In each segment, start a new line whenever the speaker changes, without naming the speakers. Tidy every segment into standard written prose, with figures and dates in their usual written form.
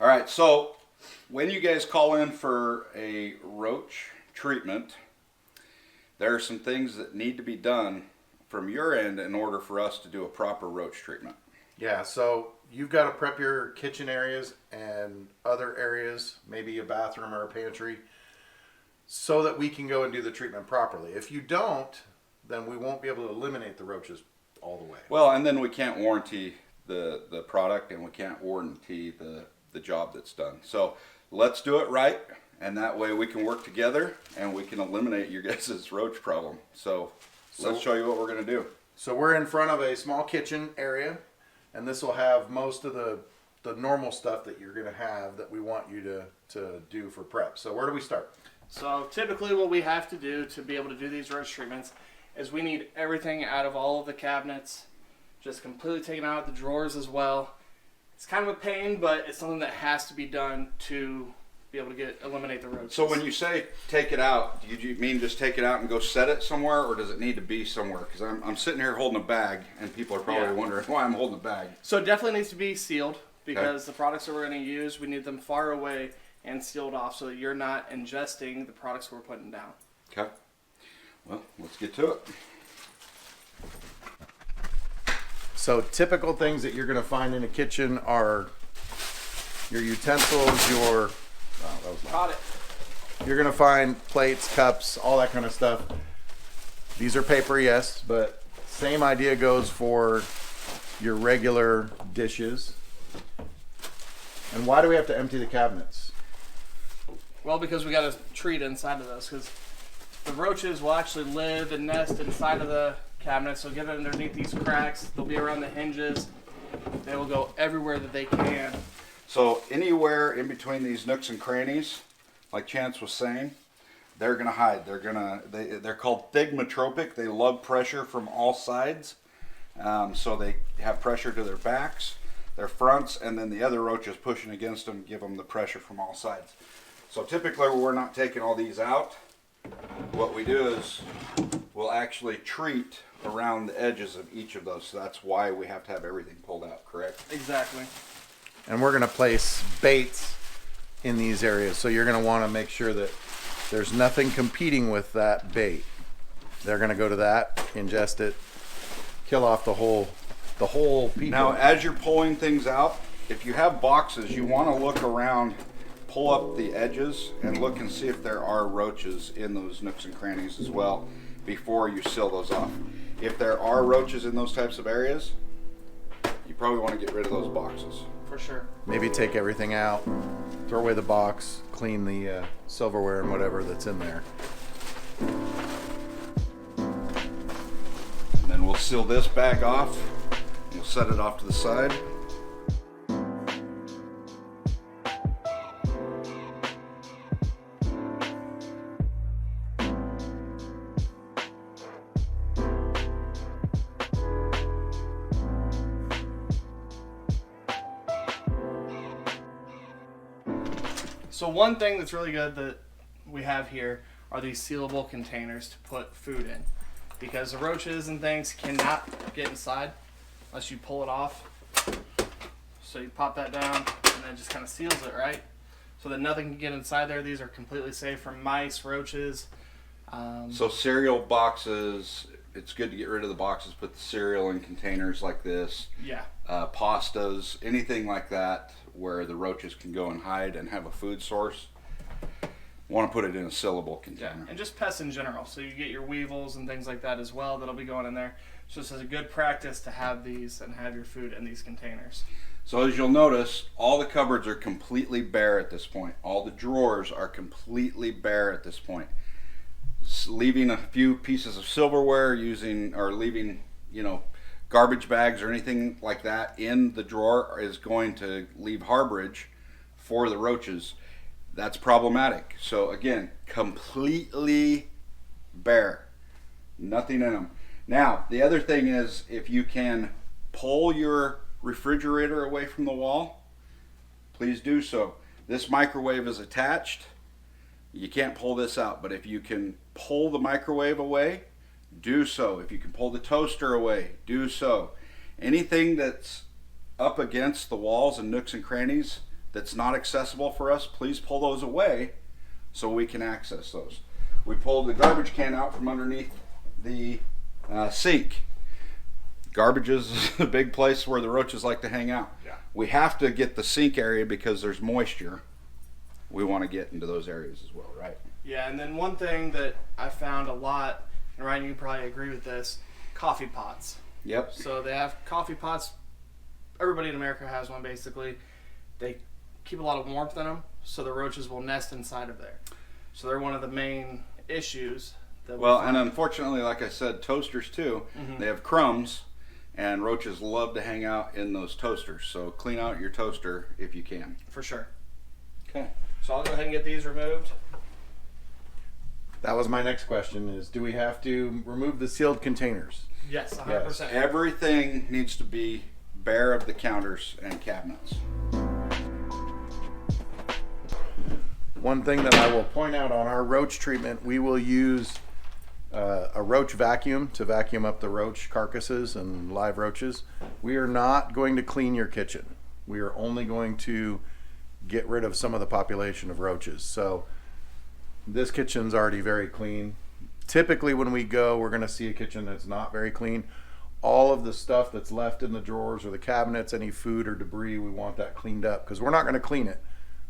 right, so when you guys call in for a roach treatment, there are some things that need to be done from your end in order for us to do a proper roach treatment.
Yeah, so you've got to prep your kitchen areas and other areas, maybe a bathroom or a pantry, so that we can go and do the treatment properly. If you don't, then we won't be able to eliminate the roaches all the way.
Well, and then we can't warranty the product, and we can't warranty the job that's done. So let's do it right, and that way we can work together and we can eliminate your guys' roach problem. So let's show you what we're going to do.
So we're in front of a small kitchen area, and this will have most of the normal stuff that you're going to have that we want you to do for prep. So where do we start?
So typically what we have to do to be able to do these roach treatments is we need everything out of all of the cabinets, just completely taken out of the drawers as well. It's kind of a pain, but it's something that has to be done to be able to eliminate the roaches.
So when you say take it out, do you mean just take it out and go set it somewhere, or does it need to be somewhere? Because I'm sitting here holding a bag, and people are probably wondering why I'm holding a bag.
So it definitely needs to be sealed, because the products that we're going to use, we need them far away and sealed off so that you're not ingesting the products we're putting down.
Okay. Well, let's get to it.
So typical things that you're going to find in a kitchen are your utensils,
Got it.
You're going to find plates, cups, all that kind of stuff. These are paper, yes, but same idea goes for your regular dishes. And why do we have to empty the cabinets?
Well, because we got to treat inside of this, because the roaches will actually live and nest inside of the cabinet, so get underneath these cracks. They'll be around the hinges. They will go everywhere that they can.
So anywhere in between these nooks and crannies, like Chance was saying, they're gonna hide. They're called thigmotropic. They love pressure from all sides. So they have pressure to their backs, their fronts, and then the other roaches pushing against them give them the pressure from all sides. So typically we're not taking all these out. What we do is we'll actually treat around the edges of each of those. So that's why we have to have everything pulled out, correct?
Exactly.
And we're going to place baits in these areas. So you're going to want to make sure that there's nothing competing with that bait. They're going to go to that, ingest it, kill off the whole people.
Now, as you're pulling things out, if you have boxes, you want to look around, pull up the edges, and look and see if there are roaches in those nooks and crannies as well before you seal those off. If there are roaches in those types of areas, you probably want to get rid of those boxes.
For sure.
Maybe take everything out, throw away the box, clean the silverware and whatever that's in there.
And then we'll seal this bag off. We'll set it off to the side.
So one thing that's really good that we have here are these sealable containers to put food in, because the roaches and things cannot get inside unless you pull it off. So you pop that down and then it just kind of seals it, right? So that nothing can get inside there. These are completely safe from mice, roaches.
So cereal boxes, it's good to get rid of the boxes, put the cereal in containers like this.
Yeah.
Pastas, anything like that where the roaches can go and hide and have a food source. Want to put it in a sealable container.
Yeah, and just pests in general. So you get your weevils and things like that as well that'll be going in there. So it's a good practice to have these and have your food in these containers.
So as you'll notice, all the cupboards are completely bare at this point. All the drawers are completely bare at this point. Leaving a few pieces of silverware, leaving, garbage bags or anything like that in the drawer is going to leave harborage for the roaches. That's problematic. So again, completely bare, nothing in them. Now, the other thing is, if you can pull your refrigerator away from the wall, please do so. This microwave is attached. You can't pull this out, but if you can pull the microwave away, do so. If you can pull the toaster away, do so. Anything that's up against the walls and nooks and crannies, that's not accessible for us, please pull those away so we can access those. We pulled the garbage can out from underneath the sink. Garbage is a big place where the roaches like to hang out.
Yeah.
We have to get the sink area because there's moisture. We want to get into those areas as well, right?
Yeah, and then one thing that I found a lot, and Ryan, you probably agree with this, coffee pots.
Yep.
So they have coffee pots. Everybody in America has one, basically. They keep a lot of warmth in them, so the roaches will nest inside of there. So they're one of the main issues.
Well, and unfortunately, like I said, toasters too, they have crumbs, and roaches love to hang out in those toasters. So clean out your toaster if you can.
For sure.
Okay.
So I'll go ahead and get these removed.
That was my next question: is do we have to remove the sealed containers?
Yes, 100%.
Everything needs to be bare of the counters and cabinets.
One thing that I will point out on our roach treatment, we will use a roach vacuum to vacuum up the roach carcasses and live roaches. We are not going to clean your kitchen. We are only going to get rid of some of the population of roaches. So this kitchen's already very clean. Typically when we go, we're going to see a kitchen that's not very clean. All of the stuff that's left in the drawers or the cabinets, any food or debris, we want that cleaned up because we're not going to clean it.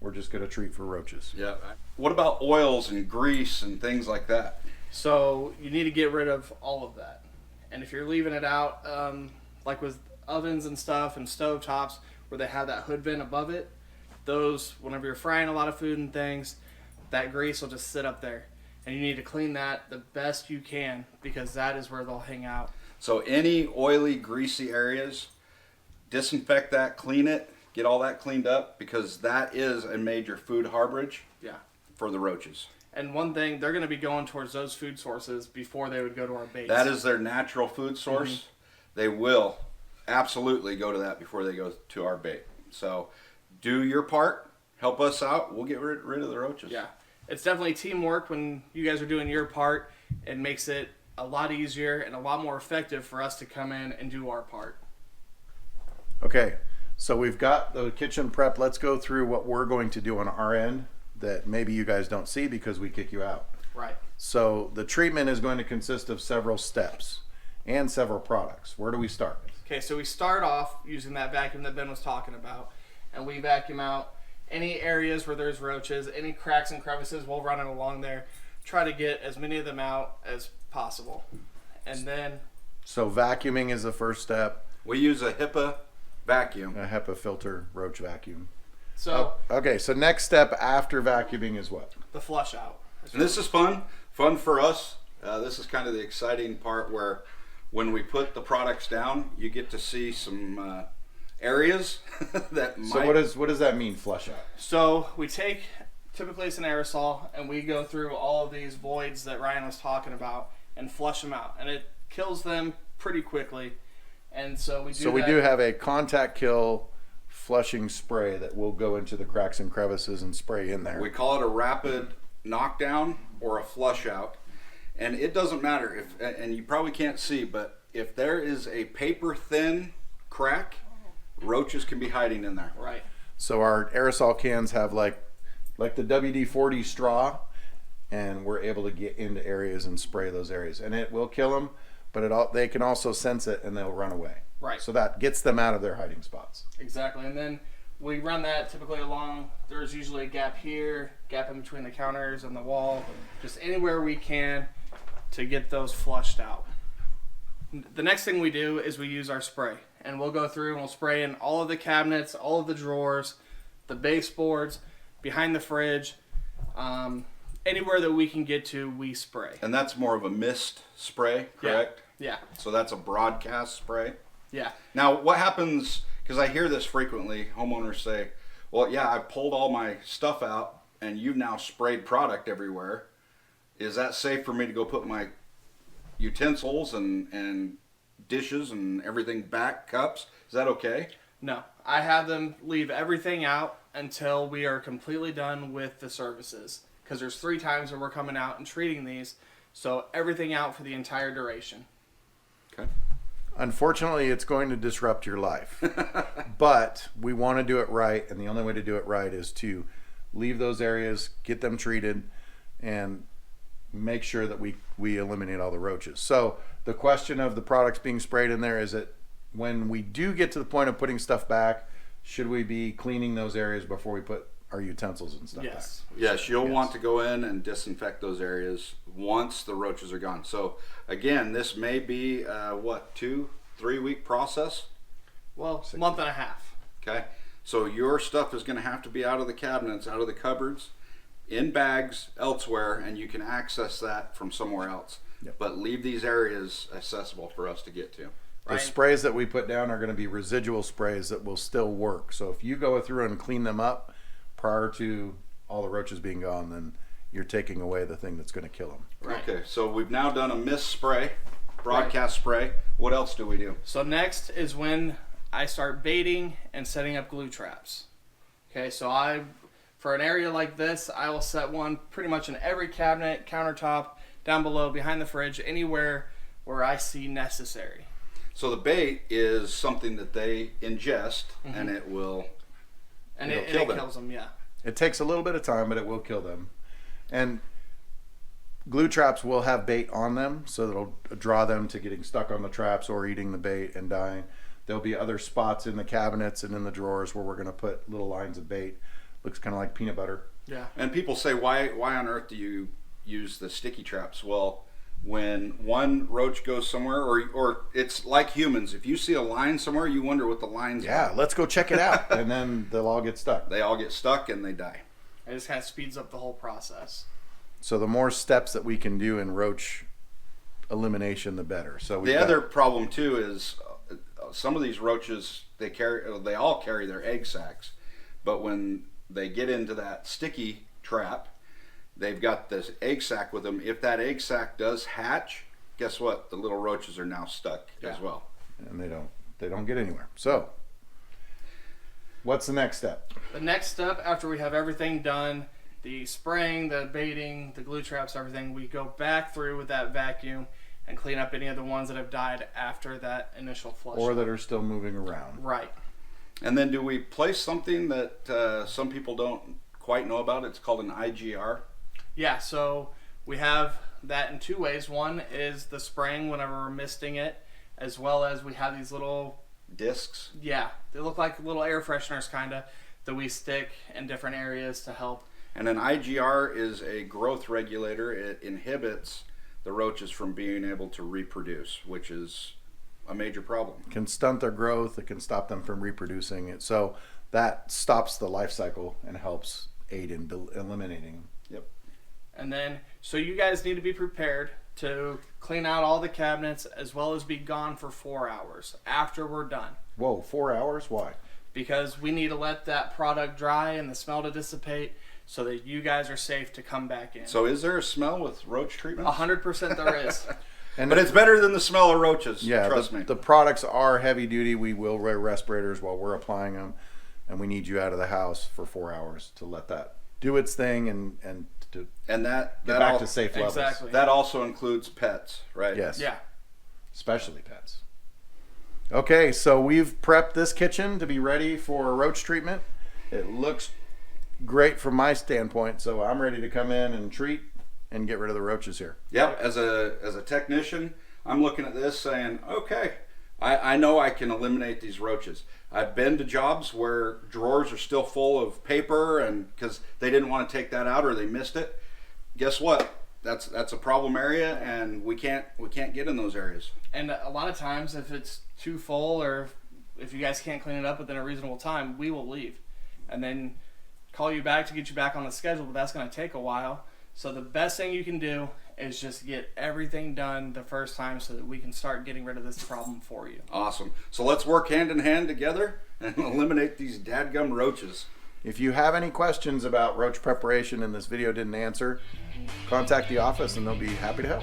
We're just going to treat for roaches.
Yeah. What about oils and grease and things like that?
So you need to get rid of all of that. And if you're leaving it out, like with ovens and stuff and stove tops where they have that hood vent above it, those, whenever you're frying a lot of food and things, that grease will just sit up there. And you need to clean that the best you can because that is where they'll hang out.
So any oily, greasy areas, disinfect that, clean it, get all that cleaned up because that is a major food harborage for the roaches.
And one thing, they're going to be going towards those food sources before they would go to our baits.
That is their natural food source. They will absolutely go to that before they go to our bait. So do your part, help us out, we'll get rid of the roaches.
Yeah. It's definitely teamwork when you guys are doing your part. It makes it a lot easier and a lot more effective for us to come in and do our part.
Okay, so we've got the kitchen prep. Let's go through what we're going to do on our end that maybe you guys don't see because we kick you out.
Right.
So the treatment is going to consist of several steps and several products. Where do we start?
Okay, so we start off using that vacuum that Ben was talking about, and we vacuum out any areas where there's roaches, any cracks and crevices, we'll run it along there, try to get as many of them out as possible. And then...
So vacuuming is the first step.
We use a HEPA vacuum.
A HEPA filter roach vacuum.
So
okay, so next step after vacuuming is what?
the flush out.
And this is fun for us. This is kind of the exciting part where when we put the products down, you get to see some areas that might...
So what does that mean, flush out?
So we take, typically it's an aerosol, and we go through all of these voids that Ryan was talking about and flush them out. And it kills them pretty quickly. And so we do
we do have a contact kill flushing spray that will go into the cracks and crevices and spray in there.
We call it a rapid knockdown or a flush out. And it doesn't matter if, and you probably can't see, but if there is a paper thin crack, roaches can be hiding in there.
Right.
So our aerosol cans have like the WD-40 straw, and we're able to get into areas and spray those areas, and it will kill them. But they can also sense it and they'll run away.
Right.
So that gets them out of their hiding spots.
Exactly. And then we run that typically along, there's usually a gap here, gap in between the counters and the wall, just anywhere we can to get those flushed out. The next thing we do is we use our spray. And we'll go through and we'll spray in all of the cabinets, all of the drawers, the baseboards, behind the fridge, anywhere that we can get to, we spray.
And that's more of a mist spray, correct?
Yeah.
So that's a broadcast spray.
Yeah.
Now, what happens, because I hear this frequently, homeowners say, well, yeah, I pulled all my stuff out and you've now sprayed product everywhere. Is that safe for me to go put my utensils and dishes and everything back, cups? Is that okay?
No. I have them leave everything out until we are completely done with the services. Because there's 3 times that we're coming out and treating these. So everything out for the entire duration.
Okay.
Unfortunately, it's going to disrupt your life. But we want to do it right, and the only way to do it right is to leave those areas, get them treated, and make sure that we eliminate all the roaches. So the question of the products being sprayed in there is that when we do get to the point of putting stuff back, should we be cleaning those areas before we put our utensils and stuff
Yes.
back?
Yes, you'll want to go in and disinfect those areas once the roaches are gone. So again, this may be what, 2-3 week process.
Well, month and a half.
Okay, so your stuff is going to have to be out of the cabinets, out of the cupboards, in bags elsewhere, and you can access that from somewhere else.
Yep.
But leave these areas accessible for us to get to.
The
Right.
sprays that we put down are going to be residual sprays that will still work. So if you go through and clean them up prior to all the roaches being gone, then you're taking away the thing that's going to kill them.
Right.
Okay, so we've now done a mist spray, broadcast spray. What else do we do?
So next is when I start baiting and setting up glue traps. Okay, so for an area like this, I will set one pretty much in every cabinet, countertop, down below, behind the fridge, anywhere where I see necessary.
So the bait is something that they ingest, and it will
And
It'll
it
kill them.
kills them, yeah.
It takes a little bit of time, but it will kill them. And glue traps will have bait on them, so that'll draw them to getting stuck on the traps or eating the bait and dying. There'll be other spots in the cabinets and in the drawers where we're going to put little lines of bait. Looks kind of like peanut butter.
Yeah.
And people say, why on earth do you use the sticky traps? Well, when one roach goes somewhere, or it's like humans, if you see a line somewhere, you wonder what the line's
Yeah,
are.
let's go check it out. And then they'll all get stuck.
They all get stuck and they die.
It just kind of speeds up the whole process.
So the more steps that we can do in roach elimination, the better. So
The other problem too is some of these roaches, they all carry their egg sacs, but when they get into that sticky trap, they've got this egg sac with them. If that egg sac does hatch, guess what? The little roaches are now stuck as well.
and they don't get anywhere. So what's the next step?
The next step, after we have everything done, the spraying, the baiting, the glue traps, everything, we go back through with that vacuum and clean up any of the ones that have died after that initial flush.
Or that are still moving around.
Right.
And then do we place something that some people don't quite know about? It's called an IGR.
Yeah, so we have that in two ways. One is the spraying whenever we're misting it, as well as we have these little,
Discs.
yeah, they look like little air fresheners kind of, that we stick in different areas to help.
And an IGR is a growth regulator. It inhibits the roaches from being able to reproduce, which is a major problem.
It can stunt their growth. It can stop them from reproducing it. So that stops the life cycle and helps aid in eliminating them.
Yep.
And then, so you guys need to be prepared to clean out all the cabinets as well as be gone for 4 hours after we're done.
Whoa, 4 hours? Why?
Because we need to let that product dry and the smell to dissipate so that you guys are safe to come back in.
So is there a smell with roach treatment?
100% there is.
And
But it's better than the smell of roaches.
yeah,
Trust me.
the products are heavy duty. We will wear respirators while we're applying them, and we need you out of the house for 4 hours to let that do its thing and to
And that
get back
al-
to safe levels.
Exactly.
that also includes pets, right?
Yes.
Yeah.
Especially pets. Okay, so we've prepped this kitchen to be ready for roach treatment. It looks great from my standpoint, so I'm ready to come in and treat and get rid of the roaches here.
Yep. As a technician, I'm looking at this saying, okay, I know I can eliminate these roaches. I've been to jobs where drawers are still full of paper, and because they didn't want to take that out or they missed it. Guess what? That's a problem area, and we can't get in those areas.
And a lot of times, if it's too full or if you guys can't clean it up within a reasonable time, we will leave and then call you back to get you back on the schedule, but that's going to take a while. So the best thing you can do is just get everything done the first time so that we can start getting rid of this problem for you.
Awesome. So let's work hand in hand together and eliminate these dadgum roaches.
If you have any questions about roach preparation and this video didn't answer, contact the office and they'll be happy to help.